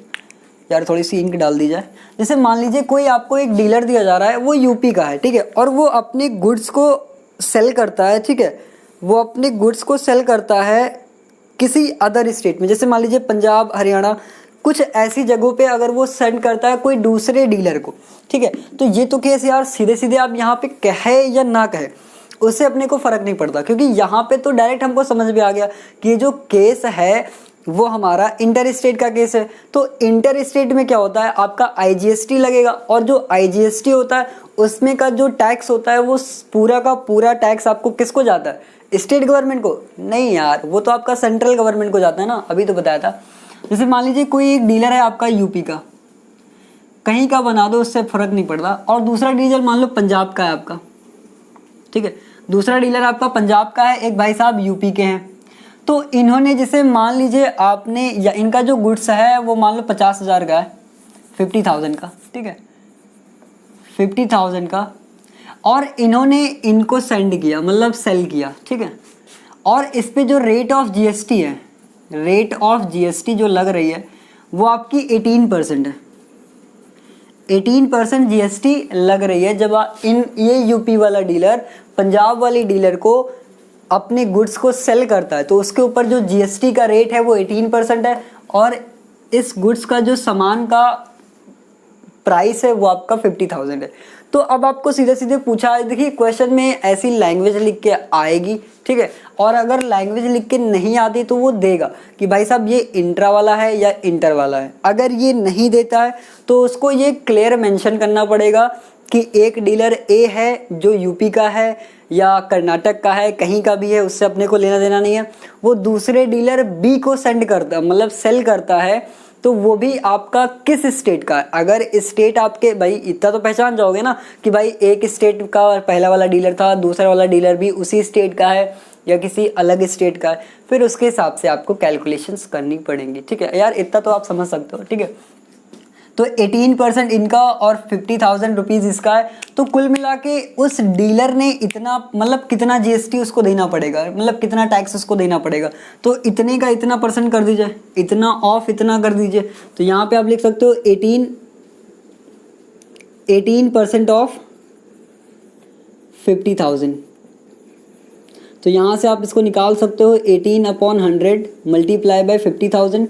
यार थोड़ी सी इंक डाल दी जाए। जैसे मान लीजिए कोई आपको एक डीलर दिया जा रहा है, वो यूपी का है, ठीक है, और वो अपने गुड्स को सेल करता है, ठीक है, वो अपने गुड्स को सेल करता है किसी अदर स्टेट में। जैसे मान लीजिए पंजाब, हरियाणा, कुछ ऐसी जगहों पे अगर वो सेंड करता है कोई दूसरे डीलर को, ठीक है। तो ये तो केस यार सीधे सीधे आप यहाँ पे कहे या ना कहे उससे अपने को फ़र्क नहीं पड़ता, क्योंकि यहाँ पे तो डायरेक्ट हमको समझ में आ गया कि ये जो केस है वो हमारा इंटर स्टेट का केस है। तो इंटर स्टेट में क्या होता है, आपका IGST लगेगा, और जो IGST होता है उसमें का जो टैक्स होता है वो पूरा का पूरा टैक्स आपको किसको जाता है, स्टेट गवर्नमेंट को? नहीं यार, वो तो आपका सेंट्रल गवर्नमेंट को जाता है ना, अभी तो बताया था। जैसे मान लीजिए कोई एक डीलर है आपका यूपी का, कहीं का बना दो उससे फ़र्क नहीं पड़ता, और दूसरा डीलर मान लो पंजाब का है आपका, ठीक है, दूसरा डीलर आपका पंजाब का है, एक भाई साहब यूपी के हैं। तो इन्होंने जैसे मान लीजिए आपने, या इनका जो गुड्स है वो मान लो 50,000 का है, 50,000 का, ठीक है, 50,000 का, और इन्होंने इनको सेंड किया, मतलब सेल किया, ठीक है। और इस पे जो रेट ऑफ GST है, रेट ऑफ GST जो लग रही है वो आपकी 18% है, 18% GST लग रही है। जब ये यूपी वाला डीलर पंजाब वाली डीलर को अपने गुड्स को सेल करता है, तो उसके ऊपर जो GST का रेट है वो 18% है, और इस गुड्स का जो सामान का प्राइस है वो आपका 50,000 है। तो अब आपको सीधे सीधे पूछा है, देखिए क्वेश्चन में ऐसी लैंग्वेज लिख के आएगी, ठीक है, और अगर लैंग्वेज लिख के नहीं आती तो वो देगा कि भाई साहब ये इंट्रा वाला है या इंटर वाला है। अगर ये नहीं देता है तो उसको ये क्लियर मेंशन करना पड़ेगा कि एक डीलर A है जो यूपी का है या कर्नाटक का है, कहीं का भी है, उससे अपने को लेना देना नहीं है। वो दूसरे डीलर B को सेंड करता, मतलब सेल करता है, तो वो भी आपका किस स्टेट का है। अगर स्टेट आपके, भाई इतना तो पहचान जाओगे ना कि भाई एक स्टेट का पहला वाला डीलर था, दूसरा वाला डीलर भी उसी स्टेट का है या किसी अलग स्टेट का है, फिर उसके हिसाब से आपको कैलकुलेशंस करनी पड़ेंगी, ठीक है यार, इतना तो आप समझ सकते हो, ठीक है। तो 18% इनका और 50,000 रुपीज़ इसका है, तो कुल मिला के उस डीलर ने इतना, मतलब कितना GST उसको देना पड़ेगा, मतलब कितना टैक्स उसको देना पड़ेगा। तो इतने का इतना % कर दीजिए, इतना ऑफ इतना कर दीजिए। तो यहाँ पे आप लिख सकते हो 18% ऑफ 50,000। तो यहाँ से आप इसको निकाल सकते हो, 18/100 मल्टीप्लाई बाय 50,000।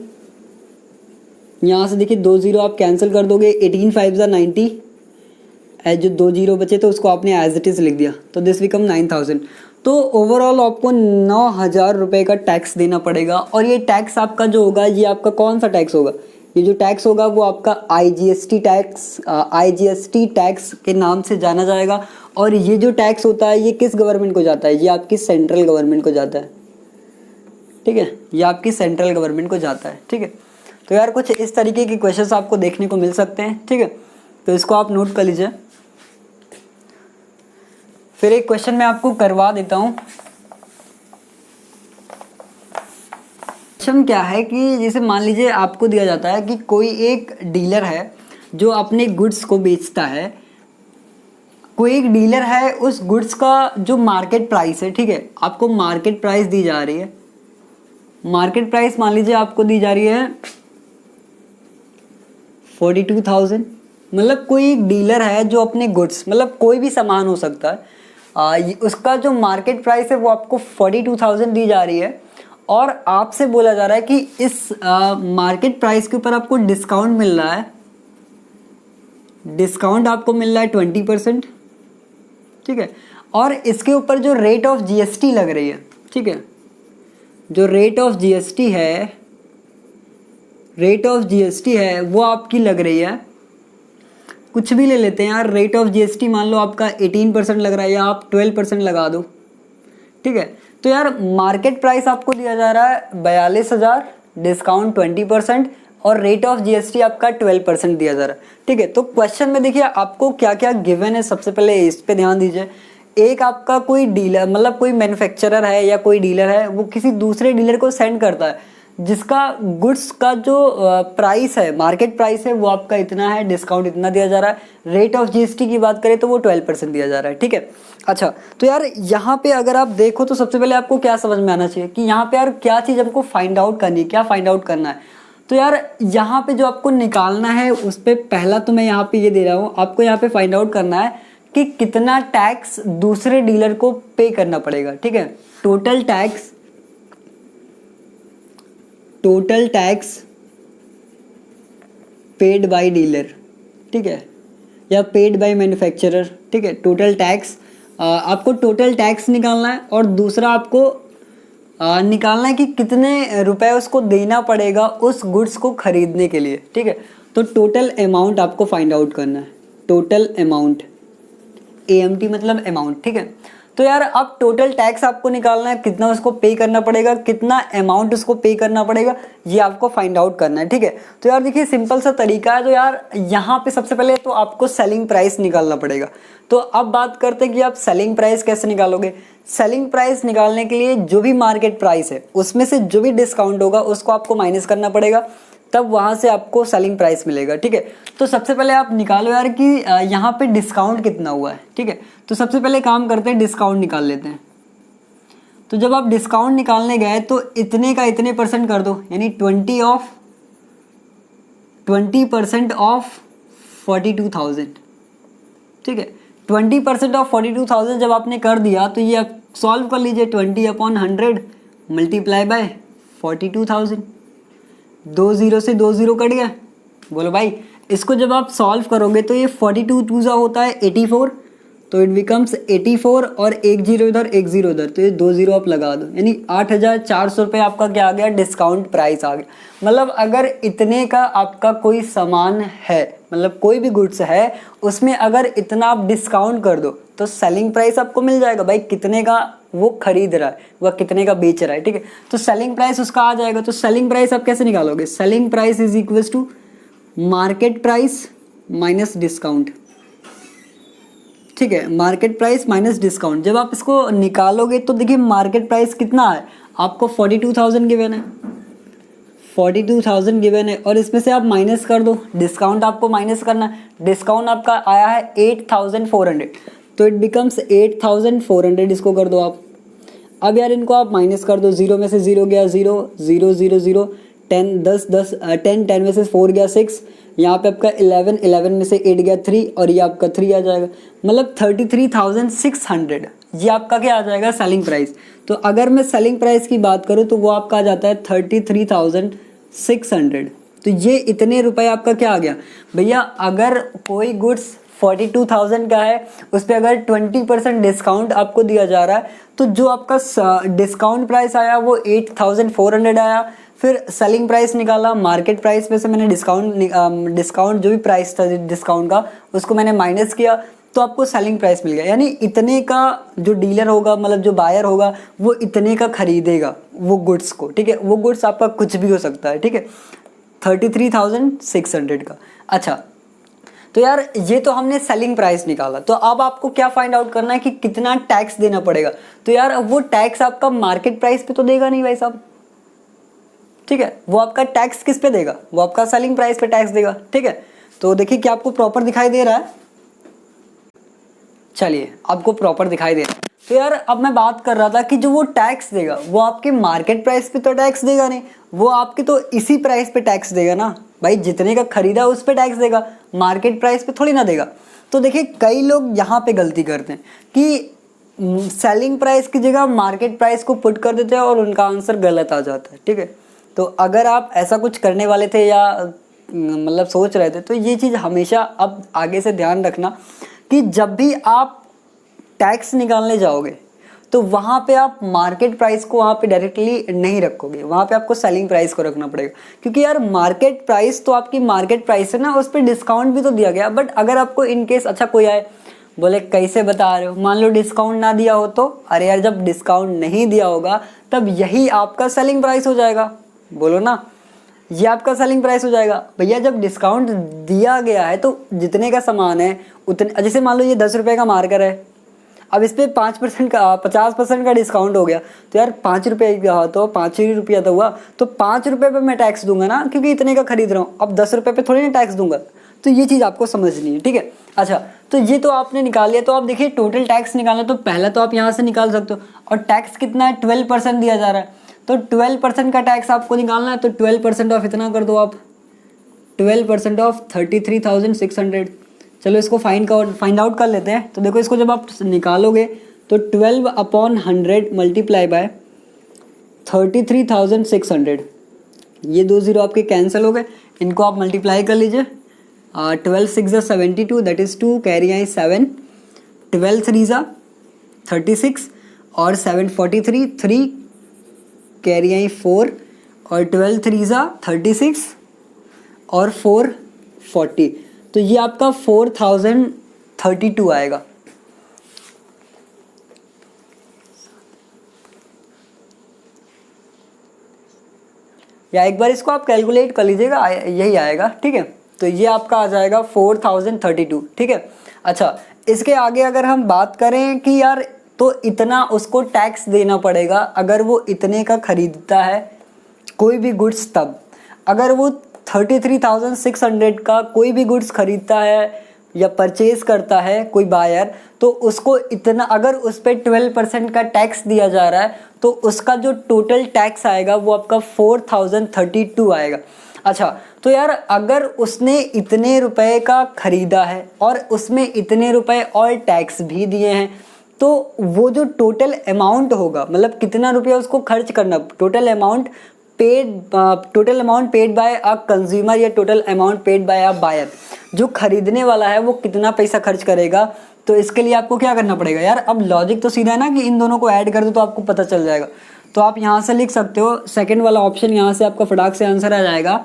यहाँ से देखिए 2 0 आप कैंसिल कर दोगे, 18 5 90, जो 2 0 बचे तो उसको आपने एज इट इज़ लिख दिया, तो दिस बिकम 9,000। तो ओवरऑल आपको 9,000 रुपये का टैक्स देना पड़ेगा। और ये टैक्स आपका जो होगा, ये आपका कौन सा टैक्स होगा, ये जो टैक्स होगा वो आपका IGST टैक्स के नाम से जाना जाएगा। और ये जो टैक्स होता है ये किस गवर्नमेंट को जाता है? ये आपकी सेंट्रल गवर्नमेंट को जाता है, ठीक है, ये आपकी सेंट्रल गवर्नमेंट को जाता है, ठीक है। तो यार कुछ इस तरीके के क्वेश्चंस आपको देखने को मिल सकते हैं, ठीक है, तो इसको आप नोट कर लीजिए। फिर एक क्वेश्चन मैं आपको करवा देता हूँ। क्वेश्चन क्या है कि जैसे मान लीजिए आपको दिया जाता है कि कोई एक डीलर है जो अपने गुड्स को बेचता है, कोई एक डीलर है, उस गुड्स का जो मार्केट प्राइस है, ठीक है, आपको मार्केट प्राइस दी जा रही है, मार्केट प्राइस मान लीजिए आपको दी जा रही है 42,000। मतलब कोई एक डीलर है जो अपने गुड्स, मतलब कोई भी सामान हो सकता है, उसका जो मार्केट प्राइस है वो आपको 42,000 दी जा रही है, और आपसे बोला जा रहा है कि इस मार्केट प्राइस के ऊपर आपको डिस्काउंट मिल रहा है, डिस्काउंट आपको मिल रहा है 20%, ठीक है, और इसके ऊपर जो रेट ऑफ GST लग रही है, ठीक है, जो रेट ऑफ GST है वो आपकी लग रही है, कुछ भी ले लेते हैं यार, रेट ऑफ GST मान लो आपका 18% लग रहा है, या आप 12% लगा दो, ठीक है। तो यार मार्केट प्राइस आपको दिया जा रहा है 42,000, डिस्काउंट 20% और रेट ऑफ GST आपका 12% दिया जा रहा है, ठीक है। तो क्वेश्चन में देखिए आपको क्या क्या गिवन है, सबसे पहले इस पे ध्यान दीजिए। एक आपका कोई डीलर, मतलब कोई मैन्युफैक्चरर है या कोई डीलर है, वो किसी दूसरे डीलर को सेंड करता है जिसका गुड्स का जो प्राइस है, मार्केट प्राइस है, वो आपका इतना है, डिस्काउंट इतना दिया जा रहा है, रेट ऑफ GST की बात करें तो वो 12% दिया जा रहा है, ठीक है। अच्छा, तो यार यहाँ पे अगर आप देखो तो सबसे पहले आपको क्या समझ में आना चाहिए कि यहाँ पे यार क्या चीज़ हमको फाइंड आउट करनी है, क्या फाइंड आउट करना है। तो यार यहाँ पे जो आपको निकालना है उस पर पहला तो मैं यहाँ पे ये दे रहा हूँ, आपको यहाँ पे फाइंड आउट करना है कि कितना टैक्स दूसरे डीलर को पे करना पड़ेगा, ठीक है। Total tax paid by dealer, ठीक है, या पेड बाय मैन्युफैक्चरर, ठीक है। टोटल टैक्स, आपको टोटल टैक्स निकालना है, और दूसरा आपको निकालना है कि कितने रुपए उसको देना पड़ेगा उस गुड्स को खरीदने के लिए, ठीक है। तो टोटल अमाउंट आपको फाइंड आउट करना है, टोटल अमाउंट, AMT मतलब अमाउंट, ठीक है। तो यार अब टोटल टैक्स आपको निकालना है, कितना उसको पे करना पड़ेगा, कितना अमाउंट उसको पे करना पड़ेगा, ये आपको फाइंड आउट करना है, ठीक है। तो यार देखिए सिंपल सा तरीका है। तो यार यहाँ पे सबसे पहले तो आपको सेलिंग प्राइस निकालना पड़ेगा। तो अब बात करते हैं कि आप सेलिंग प्राइस कैसे निकालोगे। सेलिंग प्राइस निकालने के लिए जो भी मार्केट प्राइस है उसमें से जो भी डिस्काउंट होगा उसको आपको माइनस करना पड़ेगा, तब वहाँ से आपको सेलिंग प्राइस मिलेगा, ठीक है। तो सबसे पहले आप निकालो यार कि यहाँ पे डिस्काउंट कितना हुआ है, ठीक है। तो सबसे पहले काम करते हैं, डिस्काउंट निकाल लेते हैं। तो जब आप डिस्काउंट निकालने गए तो इतने का इतने परसेंट कर दो, यानी 20% ऑफ 42,000, ठीक है। 20% ऑफ 42,000 जब आपने कर दिया तो ये आप सॉल्व कर लीजिए, 20/100 मल्टीप्लाई बाय 42,000, 2 0 से 2 0 कट गया। बोलो भाई, इसको जब आप सॉल्व करोगे तो ये 42 2 होता है 84, तो इट बिकम्स 84 और 1 0 इधर 1 0 उधर, तो ये 2 0 आप लगा दो, यानी 8,400 रुपये आपका क्या आ गया, डिस्काउंट प्राइस आ गया। मतलब अगर इतने का आपका कोई सामान है, मतलब कोई भी गुड्स है, उसमें अगर इतना आप डिस्काउंट कर दो तो सेलिंग प्राइस आपको मिल जाएगा भाई, कितने का वो खरीद रहा है, वह कितने का बेच रहा है, ठीक है। तो सेलिंग प्राइस उसका आ जाएगा। तो सेलिंग प्राइस आप कैसे निकालोगे, selling price is equal to market price minus discount, ठीक है, मार्केट प्राइस माइनस डिस्काउंट। जब आप इसको निकालोगे तो देखिए मार्केट प्राइस कितना है, आपको 42,000 गिवन है, 42,000 गिवन है, और इसमें से आप माइनस कर दो, डिस्काउंट आपको माइनस करना है। डिस्काउंट आपका आया है 8,400, तो इट बिकम्स 8,400, इसको कर दो आप। अब यार इनको आप माइनस कर दो, 0 में से 0 गया 0 0 0 0, 10 10 10 10 10 में से 4 गया 6, यहाँ पे आपका 11 11 में से 8 गया 3, और ये आपका 3 आ जाएगा, मतलब 33,600, ये आपका क्या आ जाएगा, सेलिंग प्राइस। तो अगर मैं सेलिंग प्राइस की बात करूँ तो वो आपका आ जाता है 33,600। तो ये इतने रुपए आपका क्या आ गया भैया। अगर कोई गुड्स 42,000 का है, उस पर अगर 20% डिस्काउंट आपको दिया जा रहा है, तो जो आपका डिस्काउंट प्राइस आया वो 8,400 आया, फिर सेलिंग प्राइस निकाला, मार्केट प्राइस में से मैंने डिस्काउंट जो भी प्राइस था डिस्काउंट का उसको मैंने माइनस किया, तो आपको सेलिंग प्राइस मिल गया। यानी इतने का जो डीलर होगा, मतलब जो बायर होगा, वो इतने का खरीदेगा वो गुड्स को, ठीक है। वो गुड्स आपका कुछ भी हो सकता है, ठीक है, 33,600 का। अच्छा, तो यार ये तो हमने सेलिंग प्राइस निकाला, तो अब आपको क्या फाइंड आउट करना है कि कितना टैक्स देना पड़ेगा। तो यार अब वो टैक्स आपका मार्केट प्राइस पे तो देगा नहीं भाई साहब, ठीक है, वो आपका टैक्स किस पे देगा, वो आपका सेलिंग प्राइस पे टैक्स देगा, ठीक है। तो देखिए क्या आपको प्रॉपर दिखाई दे रहा है, चलिए आपको प्रॉपर दिखाई दे रहा है। तो यार अब मैं बात कर रहा था कि जो वो टैक्स देगा वो आपके मार्केट प्राइस पे तो टैक्स देगा नहीं, वो आपके तो इसी प्राइस पे टैक्स देगा ना भाई, जितने का खरीदा उस पे टैक्स देगा, मार्केट प्राइस पे थोड़ी ना देगा। तो देखिए कई लोग यहाँ पे गलती करते हैं कि सेलिंग प्राइस की जगह मार्केट प्राइस को पुट कर देते हैं और उनका आंसर गलत आ जाता है, ठीक है। तो अगर आप ऐसा कुछ करने वाले थे या मतलब सोच रहे थे, तो ये चीज़ हमेशा अब आगे से ध्यान रखना कि जब भी आप टैक्स निकालने जाओगे तो वहाँ पे आप मार्केट प्राइस को वहाँ पे डायरेक्टली नहीं रखोगे, वहाँ पे आपको सेलिंग प्राइस को रखना पड़ेगा। क्योंकि यार मार्केट प्राइस तो आपकी मार्केट प्राइस है ना, उस पर डिस्काउंट भी तो दिया गया। बट अगर आपको इन केस अच्छा कोई आए बोले कैसे बता रहे हो, मान लो डिस्काउंट ना दिया हो तो, अरे यार जब डिस्काउंट नहीं दिया होगा तब यही आपका सेलिंग प्राइस हो जाएगा, बोलो ना, ये आपका सेलिंग प्राइस हो जाएगा। भैया जब डिस्काउंट दिया गया है तो जितने का सामान है उतने, जैसे मान लो ये 10 रुपये का मार्कर है, अब इस पर 5% का 50% का डिस्काउंट हो गया, तो यार 5 रुपये का तो 5 ही रुपया तो हुआ, तो 5 रुपये पे मैं टैक्स दूंगा ना, क्योंकि इतने का खरीद रहा हूँ। अब 10 रुपये पे थोड़ी ना टैक्स दूंगा, तो ये चीज़ आपको समझनी है, ठीक है। अच्छा, तो ये तो आपने निकाल लिया। तो आप देखिए टोटल टैक्स निकालना, तो पहला तो आप यहाँ से निकाल सकते हो, और टैक्स कितना है, 12% दिया जा रहा है, तो 12% का टैक्स आपको निकालना है। तो 12% ऑफ इतना कर दो आप, 12% ऑफ 33,600। चलो इसको फाइंड आउट कर लेते हैं। तो देखो इसको जब आप निकालोगे तो 12/100 मल्टीप्लाई बाय 33,600, ये 2 जीरो आपके कैंसिल हो गए, इनको आप मल्टीप्लाई कर लीजिए। 12 6 ज़ा 72, दैट इज़ 2, कैरी आई 7, 12 3 ज़ा 36 और 7 43, 3 कैरी आई 4 और 12 3 ज़ा 36 और 4 40, तो ये आपका 4032 आएगा। या एक बार इसको आप कैलकुलेट कर लीजिएगा, यही आएगा, ठीक है। तो ये आपका आ जाएगा 4032, ठीक है। अच्छा, इसके आगे अगर हम बात करें कि यार तो इतना उसको टैक्स देना पड़ेगा अगर वो इतने का खरीदता है कोई भी गुड्स, तब अगर वो 33,600 का कोई भी गुड्स खरीदता है या परचेज करता है कोई बायर, तो उसको इतना, अगर उस पर 12% का टैक्स दिया जा रहा है तो उसका जो टोटल टैक्स आएगा वो आपका 4032 आएगा। अच्छा, तो यार अगर उसने इतने रुपए का खरीदा है और उसमें इतने रुपए और टैक्स भी दिए हैं, तो वो जो टोटल अमाउंट होगा, मतलब कितना रुपया उसको खर्च करना, total amount paid by a consumer या total amount paid by a buyer, जो खरीदने वाला है वो कितना पैसा खर्च करेगा। तो इसके लिए आपको क्या करना पड़ेगा यार, अब लॉजिक तो सीधा है ना कि इन दोनों को ऐड कर दो तो आपको पता चल जाएगा। तो आप यहाँ से लिख सकते हो, सेकंड वाला ऑप्शन यहाँ से आपका फटाक से आंसर आ जाएगा।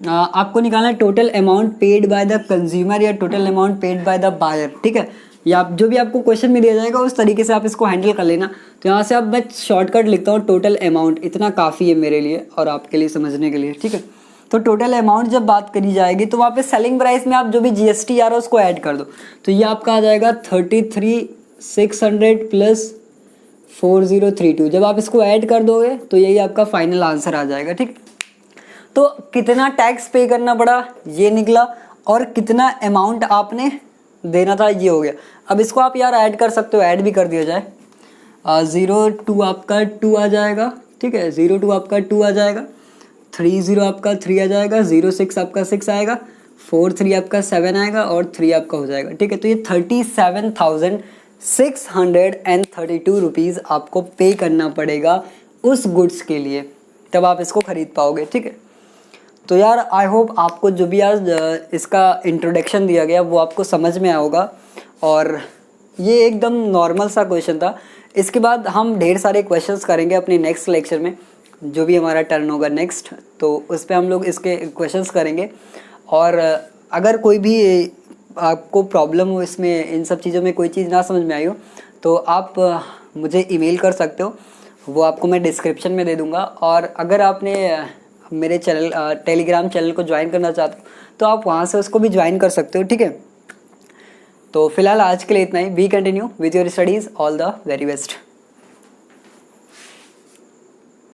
आपको निकालना है total amount paid by the consumer या total amount paid by the buyer, ठीक है। या आप जो भी आपको क्वेश्चन में दिया जाएगा उस तरीके से आप इसको हैंडल कर लेना। तो यहाँ से अब मैं शॉर्टकट लिखता हूँ, टोटल अमाउंट, इतना काफ़ी है मेरे लिए और आपके लिए समझने के लिए, ठीक है। तो टोटल अमाउंट जब बात करी जाएगी तो वहाँ पे सेलिंग प्राइस में आप जो भी जीएसटी आ रहा है उसको ऐड कर दो, तो ये आपका आ जाएगा 33,600 प्लस 4032। जब आप इसको ऐड कर दोगे तो यही आपका फाइनल आंसर आ जाएगा, ठीक। तो कितना टैक्स पे करना पड़ा ये निकला, और कितना अमाउंट आपने देना था ये हो गया। अब इसको आप यार ऐड कर सकते हो, ऐड भी कर दिया जाए। 02 आपका 2 आ जाएगा, ठीक है, 02 आपका 2 आ जाएगा, 30 आपका 3 आ जाएगा, 06 आपका 6 आएगा, 43 आपका 7 आएगा और 3 आपका हो जाएगा, ठीक है। तो ये 37,632 रुपीज़ आपको पे करना पड़ेगा उस गुड्स के लिए, तब आप इसको खरीद पाओगे, ठीक है। तो यार आई होप आपको जो भी आज इसका इंट्रोडक्शन दिया गया वो आपको समझ में आया होगा, और ये एकदम नॉर्मल सा क्वेश्चन था। इसके बाद हम ढेर सारे क्वेश्चंस करेंगे अपने नेक्स्ट लेक्चर में। जो भी हमारा टर्न होगा नेक्स्ट, तो उस पर हम लोग इसके क्वेश्चंस करेंगे। और अगर कोई भी आपको प्रॉब्लम हो इसमें, इन सब चीज़ों में कोई चीज़ ना समझ में आई हो, तो आप मुझे ईमेल कर सकते हो, वो आपको मैं डिस्क्रिप्शन में दे दूंगा। और अगर आपने मेरे चैनल टेलीग्राम चैनल को ज्वाइन करना चाहते हो तो आप वहाँ से उसको भी ज्वाइन कर सकते हो, ठीक है। तो फिलहाल आज के लिए इतना ही। We continue with your studies, all the very best.